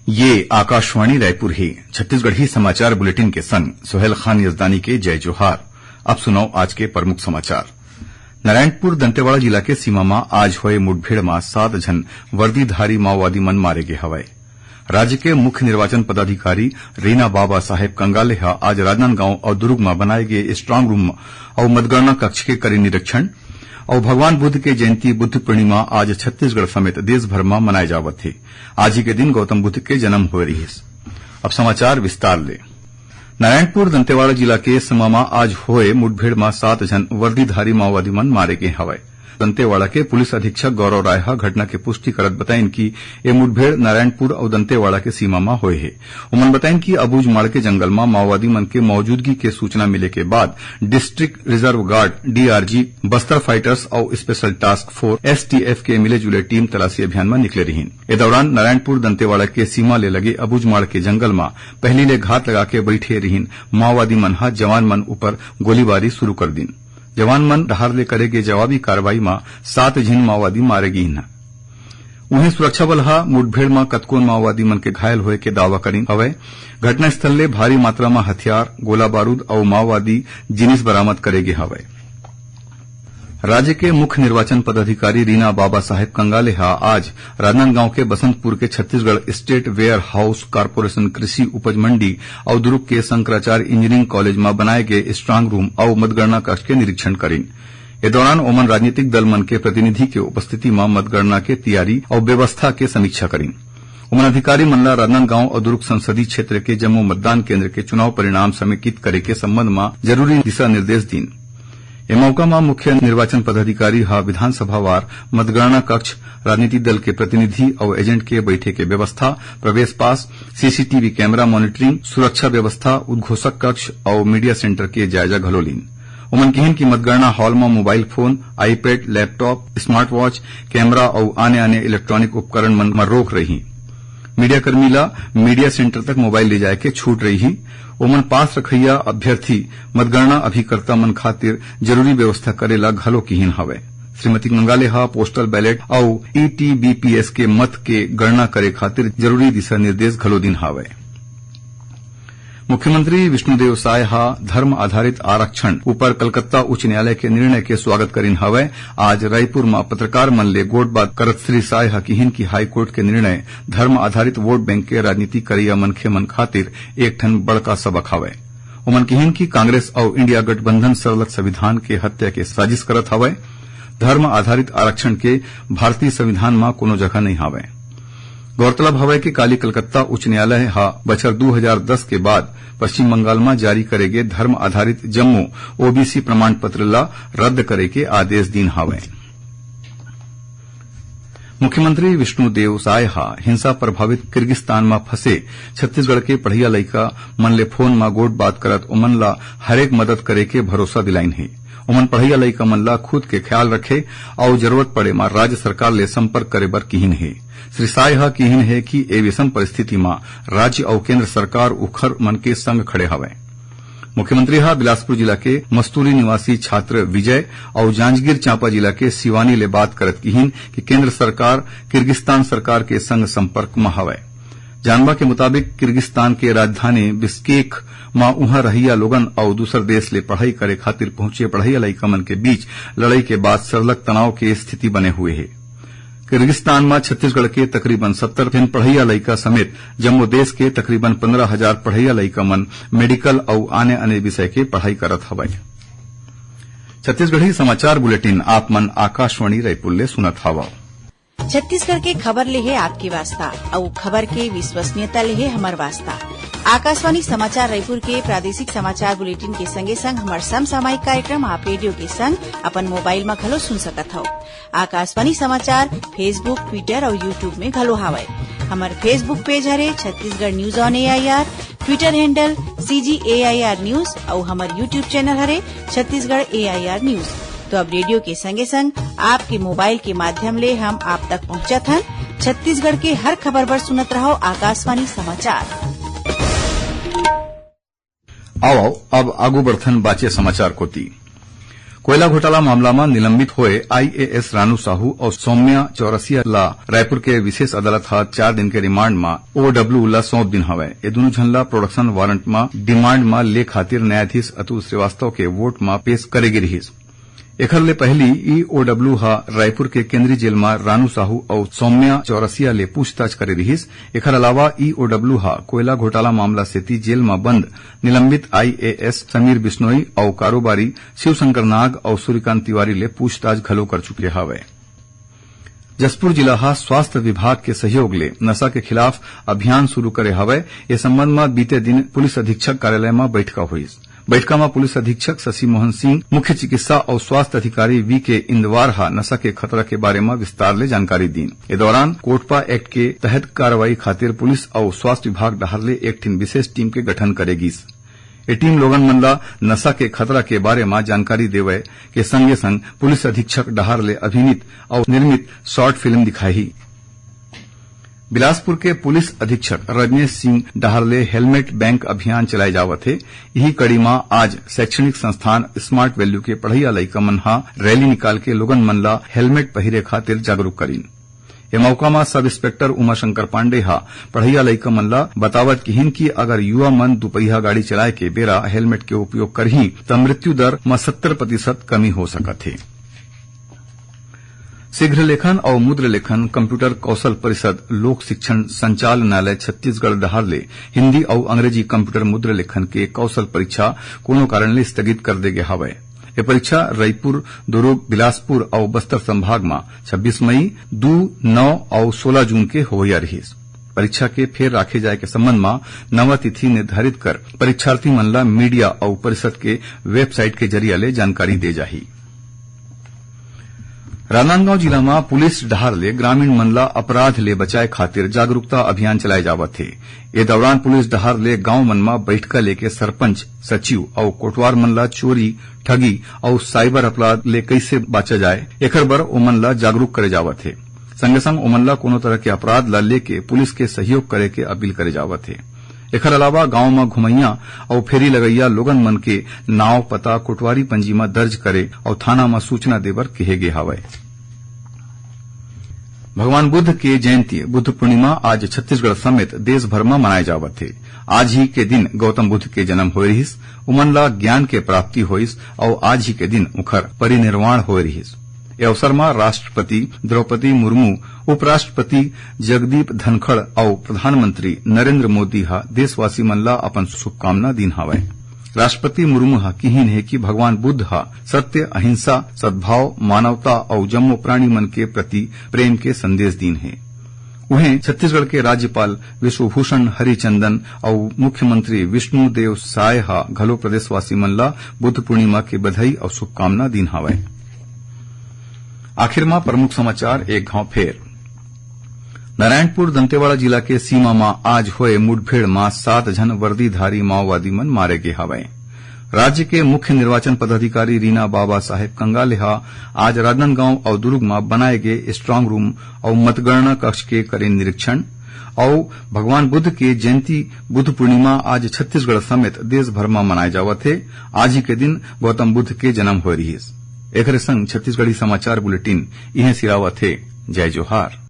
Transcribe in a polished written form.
ये आकाशवाणी रायपुर है। छत्तीसगढ़ी समाचार बुलेटिन के संग सुहेल खान यजदानी के जय जोहार। अब सुनाओ आज के प्रमुख समाचार। नारायणपुर दंतेवाड़ा जिला के सीमा में आज हुए मुठभेड़ में 7 जन वर्दीधारी माओवादी मन मारे गए हवय। राज्य के मुख्य निर्वाचन पदाधिकारी रीना बाबा साहेब कंगाले आज राजनांदगांव और दुर्ग में बनाए गए स्ट्रांग रूम और मतगणना कक्ष के करी निरीक्षण। और भगवान बुद्ध के जयंती बुद्ध पूर्णिमा आज छत्तीसगढ़ समेत देश भर में मनाए जावत है। आज ही के दिन गौतम बुद्ध के जन्म हो रही है। अब समाचार विस्तार ले। नारायणपुर दंतेवाड़ा जिला के सीमा में आज हुए मुठभेड़ में 7 जन वर्दीधारी माओवादी मन मारे गए हवय। दंतेवाड़ा के पुलिस अधीक्षक गौरव राय घटना की पुष्टि करत बताइन कि ये मुठभेड़ नारायणपुर और दंतेवाड़ा के सीमा में हुए है। उमन बताइन कि अबूझमाड़ के जंगल में माओवादी मन के मौजूदगी के सूचना मिले के बाद district reserve guard DRG, Bastar fighters और स्पेशल टास्क फोर्स एसटीएफ के मिले जुले टीम तलाशी अभियान में निकले रही। इस दौरान नारायणपुर दंतेवाड़ा के सीमा ले लगे अबूझमाड़ के जंगल में पहली ले घात लगा के बैठे रही माओवादी मन जवान मन ऊपर गोलीबारी शुरू कर दी। जवान मन डहार ले करे गे जवाबी कार्रवाई में 7 झिन माओवादी मारे गई न। उन्हें सुरक्षा बल मुठभेड़ में कतकोन माओवादी मन के घायल होए के दावा करी हवय। घटनास्थल ले भारी मात्रा में हथियार, गोला बारूद और माओवादी जिनिस बरामद करे गे हवय। राज्य के मुख्य निर्वाचन पदाधिकारी रीना बाबा साहेब कंगाले आज राजनांदगांव के बसंतपुर के Chhattisgarh state warehouse corporation कृषि उपज मंडी और दुर्ग के शंकराचार्य इंजीनियरिंग कॉलेज में बनाए गए स्ट्रांग रूम और मतगणना कक्ष के निरीक्षण करें। इस दौरान ओमन राजनीतिक दल मन के प्रतिनिधि के उपस्थिति में मतगणना के तैयारी और व्यवस्था के समीक्षा करें। उमन अधिकारी मन राजनांदगांव और दुर्ग संसदीय क्षेत्र के जम्मू मतदान केन्द्र के चुनाव परिणाम समेकित करे के संबंध में जरूरी दिशा निर्देश दीन। इस मौका में मुख्य निर्वाचन पदाधिकारी विधानसभावार मतगणना कक्ष, राजनीतिक दल के प्रतिनिधि और एजेंट के बैठे के व्यवस्था, प्रवेश पास, सीसीटीवी कैमरा मॉनिटरिंग, सुरक्षा व्यवस्था, उद्घोषक कक्ष और मीडिया सेंटर के जायजा घलो लीन। उमन कहन की मतगणना हॉल में mobile phone, iPad, laptop, smart watch, camera और आने इलेक्ट्रॉनिक उपकरण मन रोक रही। मीडिया कर्मी ला मीडिया सेंटर तक मोबाइल ले जाए के छूट रही। ओमन पास रखैया अभ्यर्थी मतगणना अभिकर्ता मन खातिर जरूरी व्यवस्था करेला घलो किहिन हवय। श्रीमती कंगाले पोस्टल बैलेट और ईटीबीपीएस के मत के गणना करे खातिर जरूरी दिशा निर्देश घलो दिन हवय। मुख्यमंत्री विष्णुदेव साय धर्म आधारित आरक्षण ऊपर कलकत्ता उच्च न्यायालय के निर्णय के स्वागत करीन हवय। आज रायपुर में पत्रकार मन ले गोटबात करत श्री साय किहिन की हाईकोर्ट के निर्णय धर्म आधारित वोट बैंक के राजनीति करैया मनखे मन खातिर एक ठन बड़का सबक हवय। उमन किहिन की कांग्रेस और इंडिया गठबंधन सरलत संविधान के हत्या के साजिश करत हवय। धर्म आधारित आरक्षण के भारतीय संविधान में कोनो जगह नहीं हवय। गौरतलब हवय कि काली कलकत्ता उच्च न्यायालय बछर 2010 के बाद पश्चिम बंगाल में जारी करे गए धर्म आधारित जम्मू ओबीसी प्रमाण पत्र ला रद्द करे के आदेश दीन हवय। मुख्यमंत्री विष्णुदेव साय हिंसा प्रभावित किर्गिस्तान में फंसे छत्तीसगढ़ के पढ़िया लइका मन ले फोन में गोट बात करत उमन ला हरेक मदद करे के भरोसा दिलाइन है। उमन पढ़िया लइका मन ला खुद के ख्याल रखे और जरूरत पड़े में राज्य सरकार ले संपर्क करे बर किहिन है। श्री साय किहिन है कि ए विषम परिस्थिति में राज्य और केंद्र सरकार उखर मन के संग खड़े हवय। मुख्यमंत्री बिलासपुर जिला के मस्तूरी निवासी छात्र विजय और जांजगीर चांपा जिला के शिवानी ले बात करत किहिन कि केंद्र सरकार किर्गिस्तान सरकार के संग संपर्क में हवय। जानवा के मुताबिक किर्गिस्तान के राजधानी बिश्केक में उहां रहिया लोगन और दूसर देश ले पढ़ाई करे खातिर पहुंचे पढ़ैया लइका मन के बीच लड़ाई के बाद सरलग तनाव के स्थिति बने हुए है। किर्गिस्तान में छत्तीसगढ़ के तकरीबन 70 जन पढ़ैया लइका समेत जम्मू देश के तकरीबन 15,000 पढ़ैया लइका मन मेडिकल और आने विषय के पढ़ाई करत हवय। छत्तीसगढ़ी समाचार बुलेटिन आप मन आकाशवाणी रायपुर ले सुनत हवा। छत्तीसगढ़ के खबर ले है आपके वास्ता और खबर के विश्वसनीयता ले है हमार वास्ता। आकाशवाणी समाचार रायपुर के प्रादेशिक समाचार बुलेटिन के संगे संग हमार समसामयिक कार्यक्रम आप रेडियो के संग अपन मोबाइल में घलो सुन सकत हो। आकाशवाणी समाचार फेसबुक, ट्विटर और यूट्यूब में घलो हावय। हमार फेसबुक पेज हरे Chhattisgarh news on AIR, Twitter handle CGAIR news और हमार यूट्यूब चैनल हरे छत्तीसगढ़ AIR न्यूज। तो अब रेडियो के संगे संग आपके मोबाइल के माध्यम ले हम आप तक पहुंचत हन। छत्तीसगढ़ के हर खबर पर सुनत रहो आकाशवाणी समाचार। आओ अब आगू बढ़थन बाचे समाचार कोती। कोयला घोटाला मामला में निलंबित हुए आईएएस रानू साहू और सौम्या चौरसिया ला रायपुर के विशेष अदालत हा 4 दिन के रिमांड में ओडब्ल्यू ला सौंप दिन हवे। ये दोनों झन ला प्रोडक्शन वारंट में डिमांड में ले खातिर न्यायाधीश अतुल श्रीवास्तव के वोट में पेश करेगी रहीस। एखर ले पहली ई ओडब्ल्यू हा रायपुर के केंद्रीय जेल में रानू साहू और सौम्या चौरसिया ले पूछताछ करे रहीस। एखर अलावा ई ओडब्ल्यू हा कोयला घोटाला मामला सेती जेल में बंद निलंबित आईएएस समीर बिश्नोई और कारोबारी शिवशंकर नाग और सूर्यकांत तिवारी ले पूछताछ घलो कर चुके हवे। जसपुर जिला हा स्वास्थ्य विभाग के सहयोग ले नशा के खिलाफ अभियान शुरू करे हवे। ए संबंध में बीते दिन पुलिस अधीक्षक कार्यालय में बैठका हुई। बैठका में पुलिस अधीक्षक शशि मोहन सिंह, मुख्य चिकित्सा और स्वास्थ्य अधिकारी वी के इंदवार हा नशा के खतरा के बारे में विस्तार ले जानकारी दी। इस दौरान कोटपा एक्ट के तहत कार्रवाई खातिर पुलिस और स्वास्थ्य विभाग डहार ले एक टीम विशेष टीम के गठन करेगी। ये टीम लोगन मन ला नशा के खतरा के बारे में जानकारी देवे के संगे संग पुलिस अधीक्षक डहार ले अभिनीत और निर्मित शॉर्ट फिल्म दिखाई। बिलासपुर के पुलिस अधीक्षक रजनेश सिंह डहारले हेलमेट बैंक अभियान चलाए जावत है। यही कड़ी में आज शैक्षणिक संस्थान स्मार्ट वैल्यू के पढ़ैया लइका मन हा रैली निकाल के लोगन मन ला हेलमेट पहिरे खातिर जागरूक करीन। ये मौका में सब इंस्पेक्टर उमाशंकर पांडे हा पढ़ैया लइका मन ला बतावत किहिन कि अगर युवा मन दुपहिया गाड़ी चलाए के बेरा हेलमेट के उपयोग करही तो मृत्यु दर में 70% कमी हो सकत है। शीघ्र लेखन और मुद्र लेखन कंप्यूटर कौशल परिषद लोक शिक्षण संचालनालय छत्तीसगढ़ डहार ले हिन्दी और अंग्रेजी कंप्यूटर मुद्र लेखन के कौशल परीक्षा कोनो कारण ले स्थगित कर दे गए हवे। ये परीक्षा रायपुर, दुर्ग, बिलासपुर और बस्तर संभाग में 26 मई, 2, 9 और 16 जून के होया रही। परीक्षा के फेर राखे जाए के संबंध में नवा तिथि निर्धारित कर परीक्षार्थी मन ला मीडिया और परिषद के वेबसाइट के जरिया ले जानकारी दे जाही। राजनांदगांव जिला में पुलिस डहार ले ग्रामीण मन ला अपराध ले बचाए खातिर जागरूकता अभियान चलाए जावत है। ये दौरान पुलिस डहार ले गांव मन में बैठका लेके सरपंच, सचिव और कोटवार मन ला चोरी, ठगी और साइबर अपराध ले कैसे बचा जाए एकर बर ओमन ला जागरूक करे जावत है। संगे संग ओमन ला कोनो तरह के अपराध ला लेके पुलिस के सहयोग करे के अपील करे जावत है। एकर अलावा गांव में घुमैया और फेरी लगैया लोगन मन के नाव पता कोटवारी पंजी में दर्ज करे और थाना में सूचना देवर कहे गे हवे। भगवान बुद्ध के जयंती बुद्ध पूर्णिमा आज छत्तीसगढ़ समेत देश भर में मनाए जावत है। आज ही के दिन गौतम बुद्ध के जन्म हो रहीस, उमन ला ज्ञान के प्राप्ति होइस और आज ही के दिन उखर परिनिर्वाण हो रहीस। ए अवसर में राष्ट्रपति द्रौपदी मुर्मू, उपराष्ट्रपति जगदीप धनखड़ और प्रधानमंत्री नरेंद्र मोदी हा देशवासी मन ला अपन शुभकामना दीन हवे। राष्ट्रपति मुर्मू हा किहिन है कि भगवान बुद्ध हा सत्य, अहिंसा, सद्भाव, मानवता और जम्मो प्राणी मन के प्रति प्रेम के संदेश दीन है। उन्हें छत्तीसगढ़ के राज्यपाल विश्वभूषण हरिचंदन और मुख्यमंत्री विष्णुदेव साय हा घलो प्रदेशवासी मन ला बुद्ध पूर्णिमा के बधाई और शुभकामना दीन हवे। आखिर में प्रमुख समाचार एक घाव फेर। नारायणपुर दंतेवाड़ा जिला के सीमा में आज हुए मुठभेड़ में 7 जन वर्दीधारी माओवादी मन मारे गए हवे। राज्य के मुख्य निर्वाचन पदाधिकारी रीना बाबा साहेब कंगाले हा आज राजनांदगांव और दुर्ग में बनाए गए स्ट्रांग रूम और मतगणना कक्ष के करे निरीक्षण। और भगवान बुद्ध के जयंती बुद्ध पूर्णिमा आज छत्तीसगढ़ समेत देश भर में मनाए जावत है। आज ही के दिन गौतम बुद्ध के जन्म हो रही है। एकरे संग छत्तीसगढ़ी समाचार बुलेटिन इहे सिरावत है। जय जोहार।